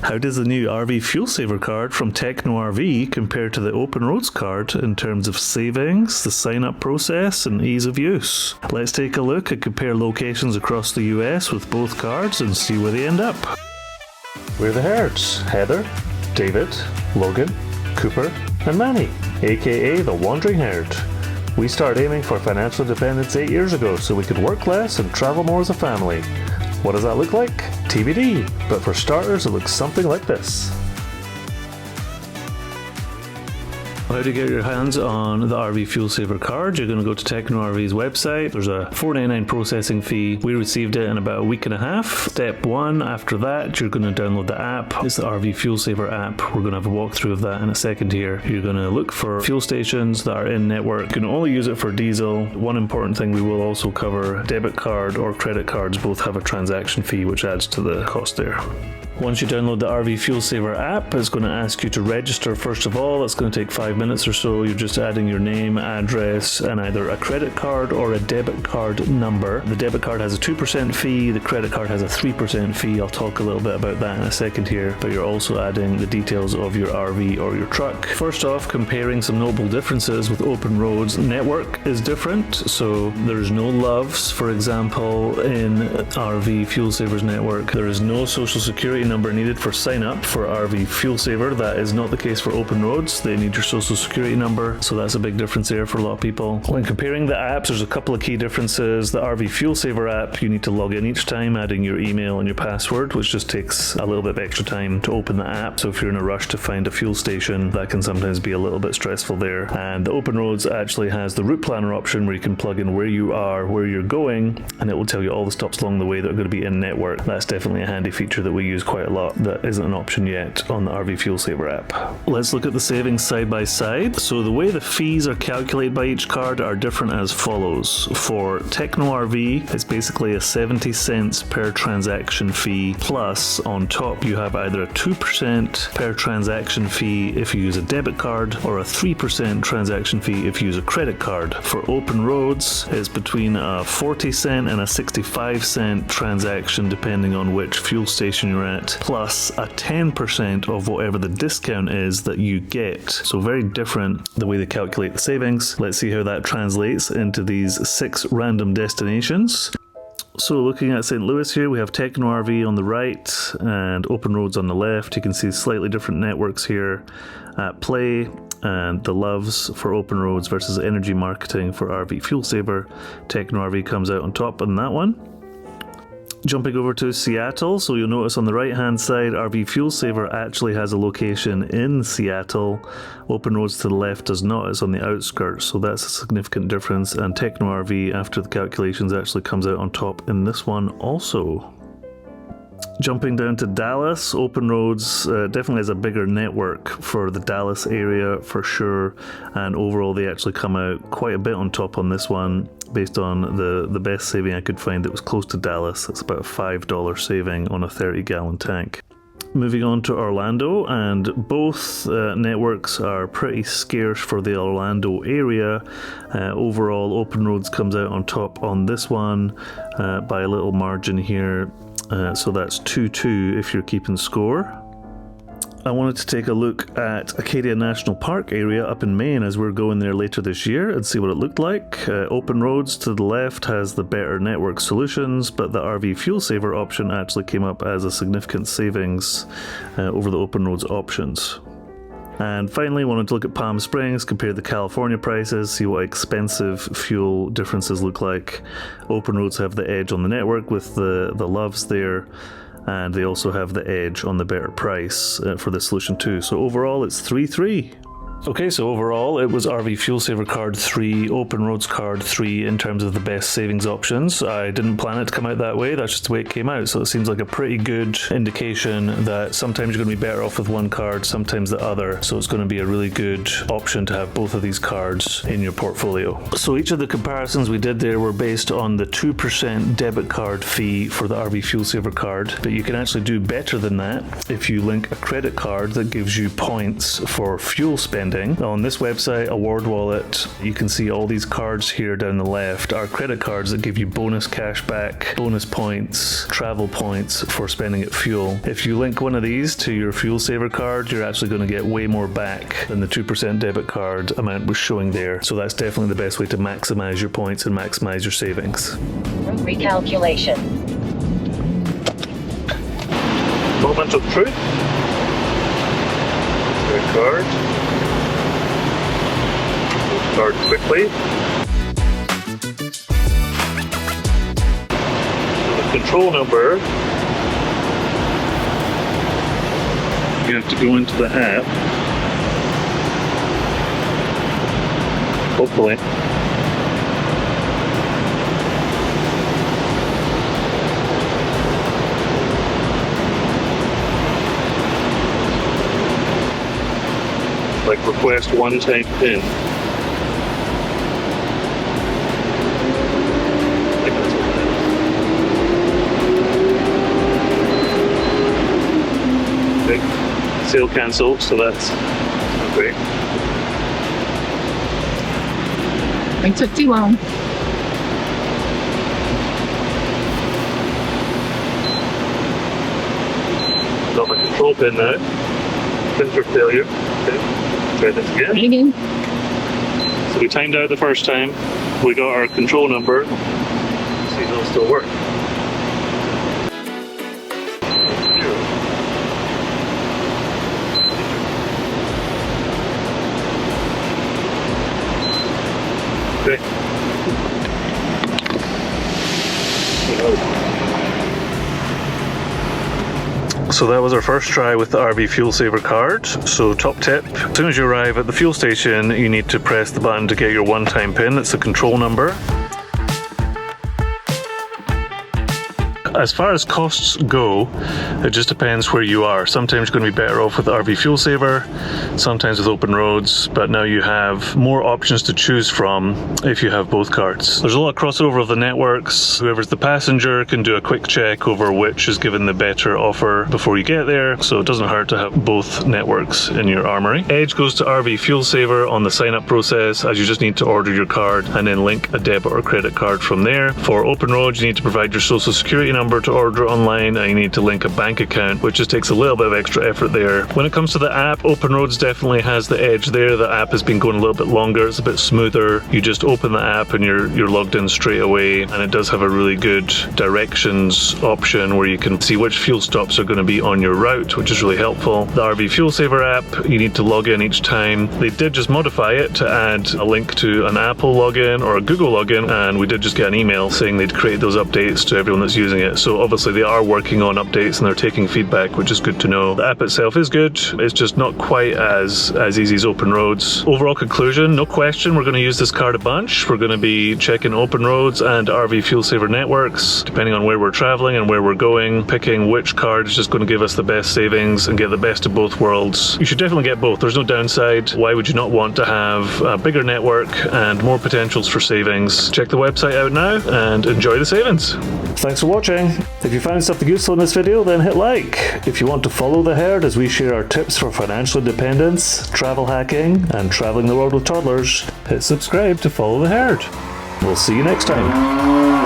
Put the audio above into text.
How does the new RV Fuel Saver card from Techno RV compare to the Open Roads card in terms of savings, the sign-up process, and ease of use? Let's take a look and compare locations across the US with both cards and see where they end up. We're the Herds: Heather, David, Logan, Cooper, and Manny, aka the Wandering Herd. We started aiming for financial independence 8 years ago so we could work less and travel more as a family. What does that look like? TBD, but for starters it looks something like this. How to get your hands on the RV Fuel Saver card? You're going to go to Techno RV's website. There's a $4.99 processing fee. We received it in about a week and a half. Step 1, after that, you're going to download the app. It's the RV Fuel Saver app. We're going to have a walkthrough of that in a second here. You're going to look for fuel stations that are in network. You can only use it for diesel. One important thing we will also cover, debit card or credit cards both have a transaction fee which adds to the cost there. Once you download the RV Fuel Saver app, it's going to ask you to register first of all. It's going to take 5 minutes or so. You're just adding your name, address, and either a credit card or a debit card number. The debit card has a 2% fee, the credit card has a 3% fee. I'll talk a little bit about that in a second here, but you're also adding the details of your RV or your truck. First off, comparing some notable differences with Open Roads. Network is different, so there's no loves, for example, in RV Fuel Saver's network. There is no social security number needed for sign up for RV Fuel Saver. That is not the case for Open Roads. They need your social security number, so that's a big difference there for a lot of people. When comparing the apps, there's a couple of key differences. The RV Fuel Saver app, you need to log in each time, adding your email and your password, which just takes a little bit of extra time to open the app. So if you're in a rush to find a fuel station, that can sometimes be a little bit stressful there. And the Open Roads actually has the route planner option where you can plug in where you are, where you're going, and it will tell you all the stops along the way that are going to be in network. That's definitely a handy feature that we use quite a lot that isn't an option yet on the RV Fuel Saver app. Let's look at the savings side by side. So the way the fees are calculated by each card are different as follows. For Techno RV, it's basically a 70 cents per transaction fee, plus on top you have either a 2% per transaction fee if you use a debit card or a 3% transaction fee if you use a credit card. For Open Roads, it's between a 40 cent and a 65 cent transaction depending on which fuel station you're at, plus a 10% of whatever the discount is that you get. So very different the way they calculate the savings. Let's see how that translates into these 6 random destinations. So looking at St. Louis here, we have Techno RV on the right and Open Roads on the left. You can see slightly different networks here at play, and the loves for Open Roads versus energy marketing for RV Fuel Saver. Techno RV comes out on top on that one. Jumping over to Seattle, so you'll notice on the right hand side RV Fuel Saver actually has a location in Seattle. Open Roads to the left does not, it's on the outskirts, so that's a significant difference. And Techno RV, after the calculations, actually comes out on top in this one also. Jumping down to Dallas, Open Roads definitely has a bigger network for the Dallas area for sure, and overall they actually come out quite a bit on top on this one based on the best saving I could find that was close to Dallas. It's about a $5 saving on a 30-gallon tank. Moving on to Orlando, and both networks are pretty scarce for the Orlando area. Overall, Open Roads comes out on top on this one by a little margin here. So that's 2-2 if you're keeping score. I wanted to take a look at Acadia National Park area up in Maine as we're going there later this year and see what it looked like. Open Roads to the left has the better network solutions, but the RV Fuel Saver option actually came up as a significant savings over the Open Roads options. And finally, wanted to look at Palm Springs, compare the California prices, see what expensive fuel differences look like. Open Roads have the edge on the network with the loves there, and they also have the edge on the better price for the solution too. So overall, it's 3-3. Okay, so overall it was RV Fuel Saver card 3, Open Roads card 3 in terms of the best savings options. I didn't plan it to come out that way, that's just the way it came out, so it seems like a pretty good indication that sometimes you're going to be better off with one card, sometimes the other, so it's going to be a really good option to have both of these cards in your portfolio. So each of the comparisons we did there were based on the 2% debit card fee for the RV Fuel Saver card, but you can actually do better than that if you link a credit card that gives you points for fuel spending spending. On this website, Award Wallet, you can see all these cards here down the left are credit cards that give you bonus cash back, bonus points, travel points for spending at fuel. If you link one of these to your Fuel Saver card, you're actually going to get way more back than the 2% debit card amount was showing there. So that's definitely the best way to maximize your points and maximize your savings. Recalculation. Moment of truth. Card. Card quickly. So the control number. You have to go into the app. Hopefully. Like request one-time PIN. Okay. Sale cancelled, so that's great. It took too long. Got my control pin now. Printer failure. Okay. Try this again. So we timed out the first time. We got our control number. See if it'll still work. Okay. So that was our first try with the RV Fuel Saver card. So top tip, as soon as you arrive at the fuel station, you need to press the button to get your one-time PIN. It's the control number. As far as costs go, it just depends where you are. Sometimes you're going to be better off with the RV Fuel Saver, sometimes with Open Roads, but now you have more options to choose from if you have both cards. There's a lot of crossover of the networks. Whoever's the passenger can do a quick check over which is given the better offer before you get there, so it doesn't hurt to have both networks in your armory. Edge goes to RV Fuel Saver on the sign-up process, as you just need to order your card and then link a debit or credit card from there. For Open Roads, you need to provide your social security number to order online, and you need to link a bank account, which just takes a little bit of extra effort there. When it comes to the app, Open Roads definitely has the edge there. The app has been going a little bit longer, it's a bit smoother. You just open the app and you're logged in straight away, and it does have a really good directions option where you can see which fuel stops are going to be on your route, which is really helpful. The RV Fuel Saver app, you need to log in each time. They did just modify it to add a link to an Apple login or a Google login, and we did just get an email saying they'd create those updates to everyone that's using it. So obviously they are working on updates and they're taking feedback, which is good to know. The app itself is good, it's just not quite as easy as Open Roads. Overall conclusion, no question, we're going to use this card a bunch. We're going to be checking Open Roads and RV Fuel Saver networks, depending on where we're traveling and where we're going, picking which card is just going to give us the best savings and get the best of both worlds. You should definitely get both, there's no downside. Why would you not want to have a bigger network and more potentials for savings? Check the website out now and enjoy the savings. Thanks for watching. If you found something useful in this video, then hit like. If you want to follow the herd as we share our tips for financial independence, travel hacking, and traveling the world with toddlers, hit subscribe to follow the herd. We'll see you next time.